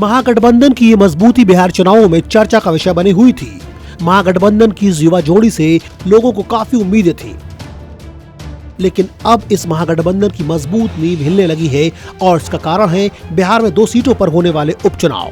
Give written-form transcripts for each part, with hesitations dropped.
महागठबंधन की ये मजबूती बिहार चुनावों में चर्चा का विषय बनी हुई थी। महागठबंधन की इस युवा जोड़ी से लोगों को काफी उम्मीदें थी, लेकिन अब इस महागठबंधन की मजबूत नींव हिलने लगी है और इसका कारण है बिहार में 2 सीटों पर होने वाले उपचुनाव।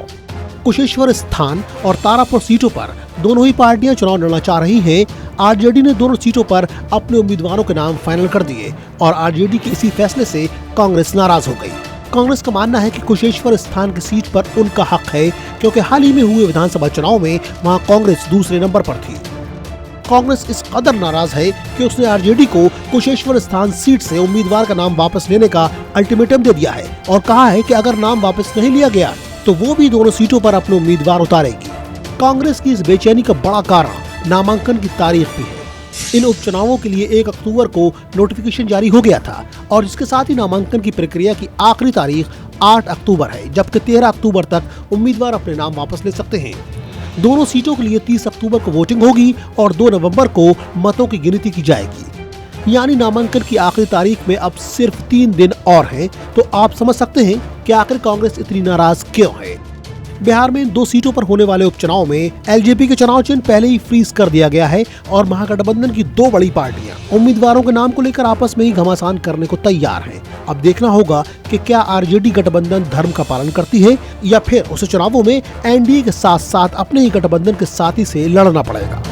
कुशेश्वर स्थान और तारापुर सीटों पर दोनों ही पार्टियां चुनाव लड़ना चाह रही हैं। आरजेडी ने दोनों सीटों पर अपने उम्मीदवारों के नाम फाइनल कर दिए और आरजेडी के इसी फैसले से कांग्रेस नाराज हो गई। कांग्रेस का मानना है कि कुशेश्वर स्थान की सीट पर उनका हक है, क्योंकि हाल ही में हुए विधानसभा चुनाव में वहां कांग्रेस दूसरे नंबर पर थी। कांग्रेस इस कदर नाराज है कि उसने आरजेडी को कुशेश्वर स्थान सीट से उम्मीदवार का नाम वापस लेने का अल्टीमेटम दे दिया है और कहा है कि अगर नाम वापस नहीं लिया गया तो वो भी दोनों सीटों पर अपने उम्मीदवार उतारेगी। कांग्रेस की इस बेचैनी का बड़ा कारण नामांकन की तारीख भी है। इन उपचुनावों के लिए 1 अक्टूबर को नोटिफिकेशन जारी हो गया था और इसके साथ ही नामांकन की प्रक्रिया की आखिरी तारीख 8 अक्टूबर है, जबकि 13 अक्टूबर तक उम्मीदवार अपने नाम वापस ले सकते हैं। दोनों सीटों के लिए 30 अक्टूबर को वोटिंग होगी और 2 नवंबर को मतों की गिनती की जाएगी। यानी नामांकन की आखिरी तारीख में अब सिर्फ 3 दिन और हैं, तो आप समझ सकते हैं कि आखिर कांग्रेस इतनी नाराज क्यों है। बिहार में इन 2 सीटों पर होने वाले उपचुनाव में एलजेपी के चुनाव चिन्ह पहले ही फ्रीज कर दिया गया है और महागठबंधन की 2 बड़ी पार्टियां उम्मीदवारों के नाम को लेकर आपस में ही घमासान करने को तैयार हैं। अब देखना होगा कि क्या आरजेडी गठबंधन धर्म का पालन करती है या फिर उसे चुनावों में एनडीए के साथ साथ अपने ही गठबंधन के साथी से लड़ना पड़ेगा।